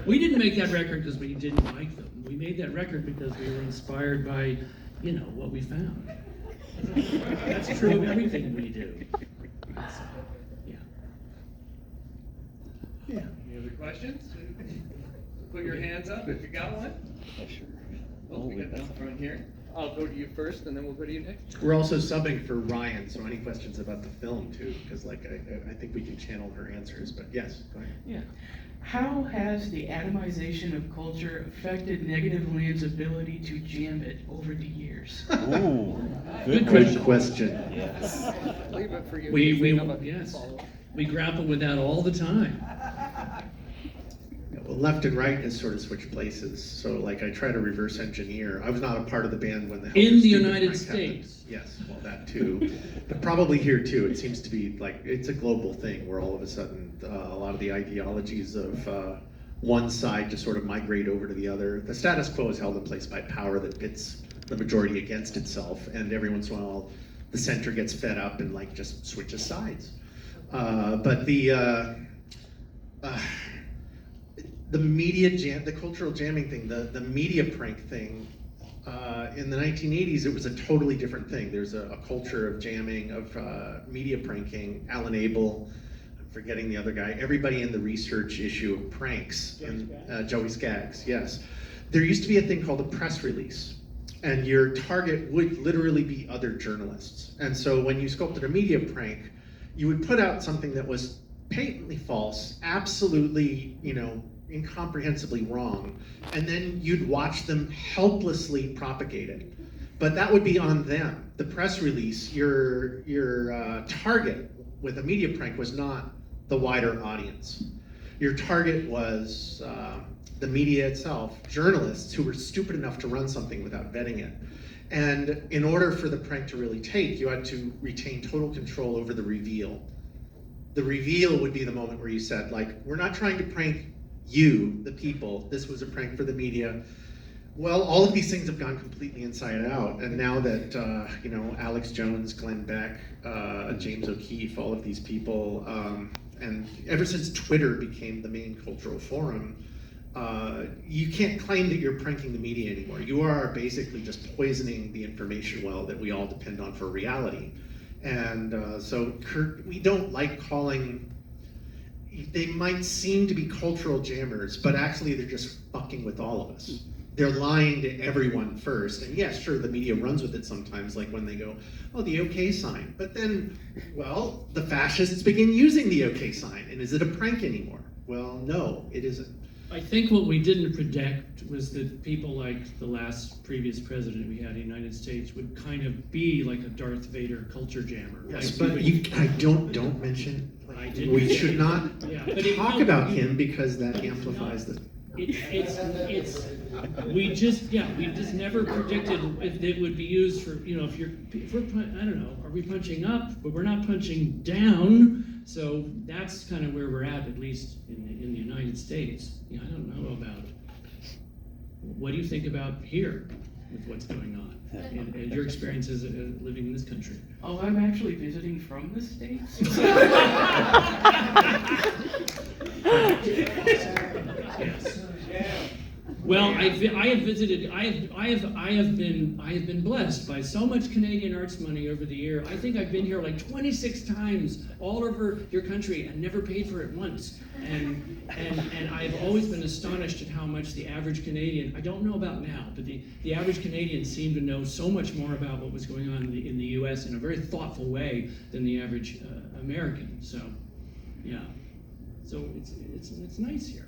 We didn't make that record because we didn't like them. We made that record because we were inspired by, what we found. That's true of everything we do. Yeah. Any other questions? Put your hands up if you got one. Sure. Oh, we got down front here. I'll go to you first, and then we'll go to you next. We're also subbing for Ryan, so any questions about the film too? Because I think we can channel her answers. But yes, go ahead. Yeah. How has the atomization of culture affected Negativland's ability to jam it over the years? Ooh, Good question. Yes. Leave it for you. Yes. We grapple with that all the time. Well, left and right has sort of switched places. So I try to reverse engineer. I was not a part of the band when the In the United States. Yes, well that too, but probably here too. It seems to be it's a global thing where all of a sudden a lot of the ideologies of one side just sort of migrate over to the other. The status quo is held in place by power that pits the majority against itself, and every once in a while the center gets fed up and just switches sides. But the media jam, the cultural jamming thing, the media prank thing, in the 1980s, it was a totally different thing. There's a culture of jamming, of media pranking. Alan Abel, I'm forgetting the other guy, everybody in the research issue of pranks, Joey Skaggs, yes. There used to be a thing called a press release, and your target would literally be other journalists. And so when you sculpted a media prank, you would put out something that was patently false, absolutely, incomprehensibly wrong, and then you'd watch them helplessly propagate it. But that would be on them. The press release, your target with a media prank was not the wider audience. Your target was the media itself, journalists who were stupid enough to run something without vetting it. And in order for the prank to really take, you had to retain total control over the reveal. The reveal would be the moment where you said, we're not trying to prank you, the people, this was a prank for the media. Well, all of these things have gone completely inside out, and now that Alex Jones, Glenn Beck, James O'Keefe, all of these people, and ever since Twitter became the main cultural forum, you can't claim that you're pranking the media anymore. You are basically just poisoning the information well that we all depend on for reality. And so we don't like calling. They might seem to be cultural jammers, but actually they're just fucking with all of us. They're lying to everyone first. And yes, sure, the media runs with it sometimes, like when they go, oh, the OK sign. But then, well, the fascists begin using the OK sign. And is it a prank anymore? Well, no, it isn't. I think what we didn't predict was that people like the previous president we had in the United States would kind of be like a Darth Vader culture jammer. Yes, but don't mention. We should not talk about him because that amplifies the. We just never predicted if it would be used for, if we're I don't know, are we punching up? But we're not punching down. So that's kind of where we're at least in the United States. I don't know about, what do you think about here with what's going on and your experiences living in this country? Oh, I'm actually visiting from the States. Yes. Well, I have visited. I have been blessed by so much Canadian arts money over the year. I think I've been here 26 times all over your country and never paid for it once. And I've always been astonished at how much the average Canadian. I don't know about now, but the average Canadian seemed to know so much more about what was going on in the U.S. in a very thoughtful way than the average American. So, yeah. So it's nice here.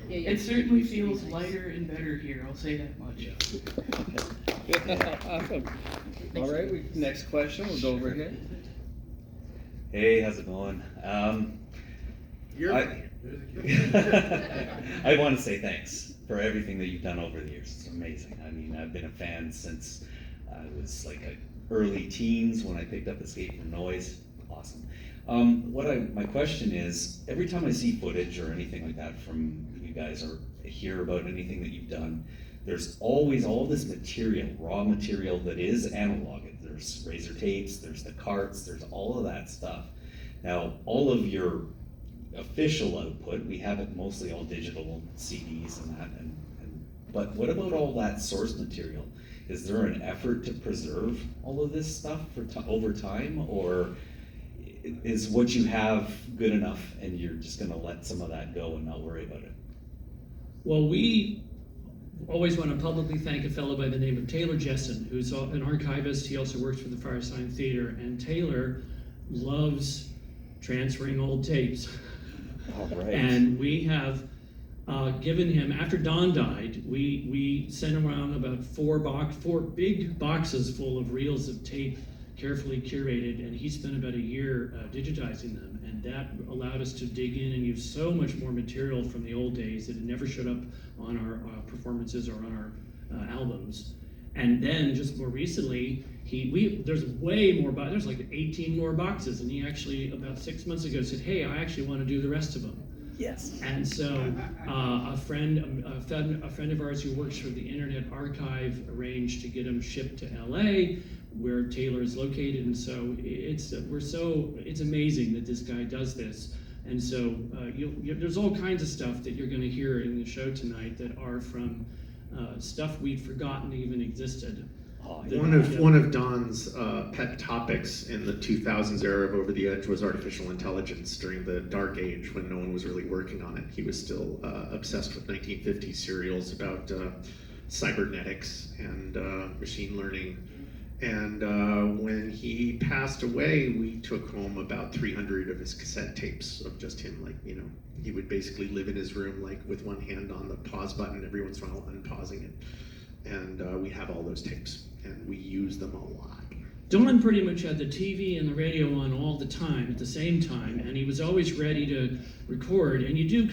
It certainly feels lighter and better here, I'll say that much. Awesome. All right, next question, we'll go over here. Hey, how's it going? I want to say thanks for everything that you've done over the years. It's amazing. I mean, I've been a fan since I was early teens when I picked up Escape from Noise. Awesome. My question is, every time I see footage or anything like that from you guys or hear about anything that you've done, there's always all this material, raw material that is analog. There's razor tapes, there's the carts, there's all of that stuff. Now, all of your official output. We have it mostly all digital CDs and that, but what about all that source material? Is there an effort to preserve all of this stuff over time, or is what you have good enough and you're just gonna let some of that go and not worry about it? Well, we always want to publicly thank a fellow by the name of Taylor Jessen, who's an archivist. He also works for the Firesign Theater, and Taylor loves transferring old tapes. All right. And we have given him, after Don died, we sent around about four big boxes full of reels of tape, carefully curated, and he spent about a year digitizing them, and that allowed us to dig in and use so much more material from the old days that it never showed up on our performances or on our albums. And then just more recently, there's way more, there's like 18 more boxes, and he actually about 6 months ago said, hey, I actually want to do the rest of them. Yes. And so a friend of ours who works for the Internet Archive arranged to get them shipped to LA, where Taylor is located. And so it's amazing that this guy does this. And so there's all kinds of stuff that you're going to hear in the show tonight that are from stuff we'd forgotten even existed. One of Don's pet topics in the 2000s era of Over the Edge was artificial intelligence during the dark age when no one was really working on it. He was still obsessed with 1950s serials about cybernetics and machine learning. And when he passed away, we took home about 300 of his cassette tapes of just him, like, you know, he would basically live in his room like with one hand on the pause button, every once in a while unpausing it. And we have all those tapes, and we use them a lot. Don pretty much had the TV and the radio on all the time at the same time, and he was always ready to record. And you do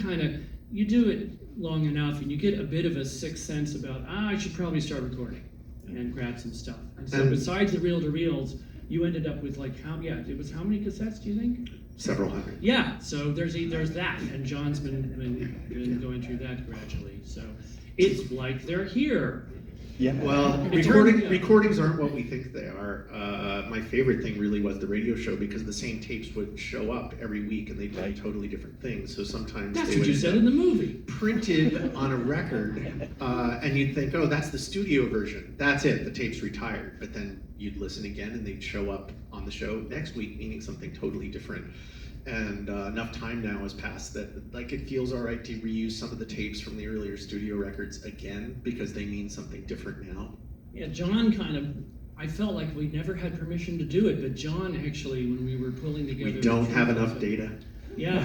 it long enough, and you get a bit of a sixth sense about, I should probably start recording and grab some stuff. And so besides the reel-to-reels, you ended up with like, how many cassettes, do you think? Several hundred. Yeah, so there's that, and John's been going through that gradually. So it's like they're here. Yeah. Well, recordings aren't what we think they are. My favorite thing really was the radio show, because the same tapes would show up every week and they'd do totally different things. So sometimes That's they what would you said in the movie. Printed on a record, and you'd think, oh, that's the studio version. That's it, the tape's retired. But then you'd listen again and they'd show up on the show next week, meaning something totally different. And enough time now has passed that like it feels all right to reuse some of the tapes from the earlier studio records again, because they mean something different now. Yeah, John I felt like we never had permission to do it, but John actually, when we were pulling together... We don't have enough data. Yeah.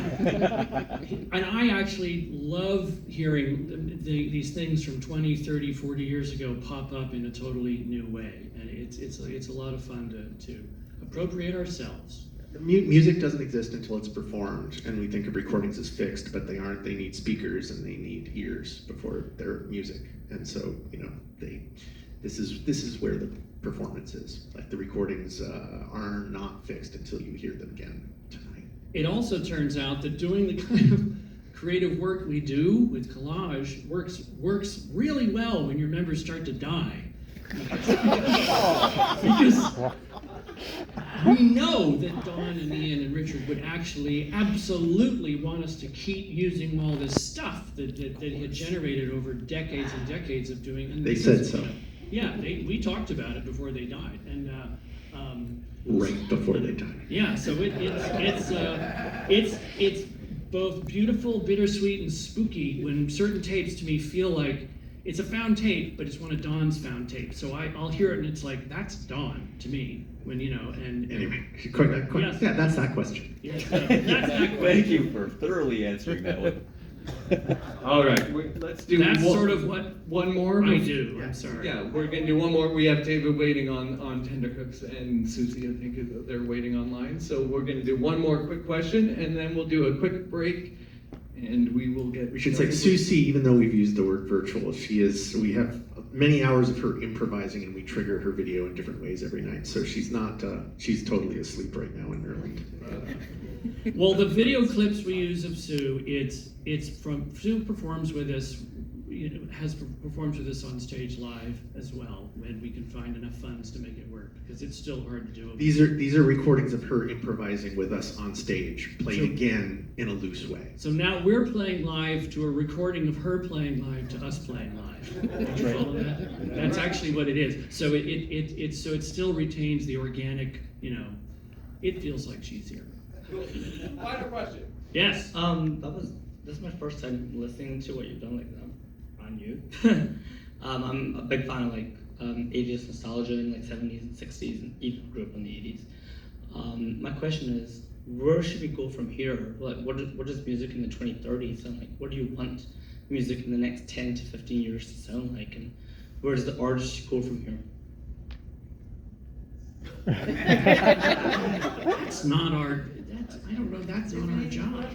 And I actually love hearing these things from 20, 30, 40 years ago pop up in a totally new way. And it's a lot of fun to appropriate ourselves. Music doesn't exist until it's performed, and we think of recordings as fixed, but they aren't. They need speakers and they need ears before they're music. And so, you know, this is where the performance is. Like the recordings are not fixed until you hear them again tonight. It also turns out that doing the kind of creative work we do with collage works really well when your members start to die. Because we know that Don and Ian and Richard would actually absolutely want us to keep using all this stuff that he had generated over decades and decades of doing. And they said so. Yeah, we talked about it before they died, and right before they died. Yeah, so it's both beautiful, bittersweet, and spooky when certain tapes to me feel like it's a found tape, but it's one of Don's found tapes. So I'll hear it and it's like, that's Don to me. When, you know, and anyway, yes. Yeah, that's that question. Yeah, that's that question. Thank you for thoroughly answering that one. All right, let's do That's sort of what one more. I do. I'm sorry. Yeah, we're gonna do one more. We have David waiting on Tenderhooks, and Susie, I think, they're waiting online. So we're gonna do one more quick question, and then we'll do a quick break, and we will get. We should say Susie, even though we've used the word virtual, we have many hours of her improvising, and we trigger her video in different ways every night. So she's not, she's totally asleep right now in Maryland. Well, the video clips we use of Sue, it's from Sue performs with us, performs with us on stage live as well when we can find enough funds to make it work. because it's still hard to do. These are recordings of her improvising with us on stage, played So- again in a loose way. So now we're playing live to a recording of her playing live to us playing live. You follow that? That's actually what it is. So it still retains the organic, it feels like she's here. Final question. Yes. This is my first time listening to what you've done, like on you. I'm a big fan of 80s nostalgia in 70s and 60s, and even grew up in the 80s. My question is, where should we go from here? What is music in the 2030s, and what do you want music in the next 10 to 15 years to sound like, and where does the artist go from here? That's not our. I don't know. That's not our job.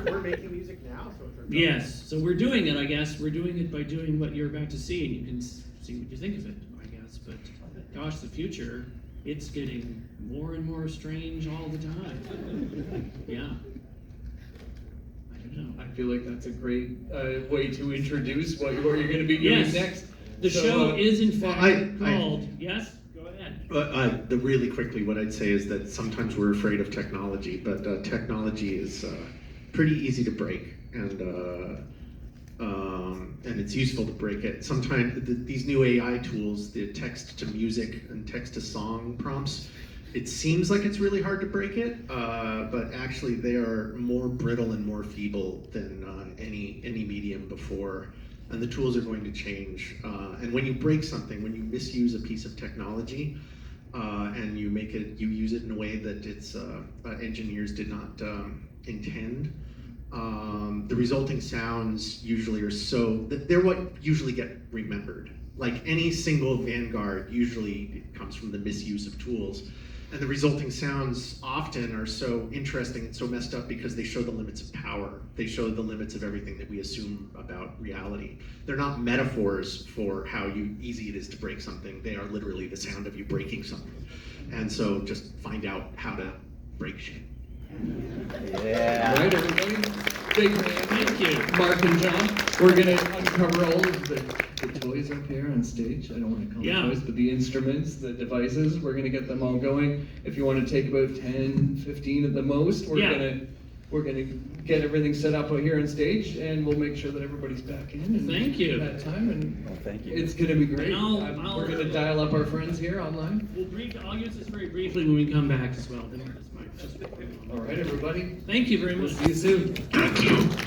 We're making music now, so it's our job. Yes. So we're doing it. I guess we're doing it by doing what you're about to see, and you can see what you think of it. I guess, but gosh, the future. It's getting more and more strange all the time. Yeah. I don't know. I feel like that's a great way to introduce what you're going to be doing Yes. next. The So, show is in fact I- called. Yes. Go ahead. Really quickly, what I'd say is that sometimes we're afraid of technology, but technology is pretty easy to break, and it's useful to break it. Sometimes these new AI tools, the text to music and text to song prompts, it seems like it's really hard to break it, but actually they are more brittle and more feeble than any medium before. And the tools are going to change. And when you break something, when you misuse a piece of technology, and you use it in a way that its engineers did not intend, the resulting sounds usually they're what usually get remembered. Like any single vanguard, usually it comes from the misuse of tools. And the resulting sounds often are so interesting and so messed up because they show the limits of power. They show the limits of everything that we assume about reality. They're not metaphors for how easy it is to break something. They are literally the sound of you breaking something. And so just find out how to break shit. Yeah. All right, everybody. Big man. Thank you. Mark and John. We're going to uncover all of the toys up here on stage. I don't want to call them toys, but the instruments, the devices, we're going to get them all going. If you want to take about 10, 15 at the most, we're going to get everything set up out here on stage, and we'll make sure that everybody's back in. And Thank you. That time, and Well, thank you. it's going to be great. And I'll- We're going to dial up our friends here online. I'll use this very briefly when we come back as well. All right, everybody. Thank you very We'll much. see you soon.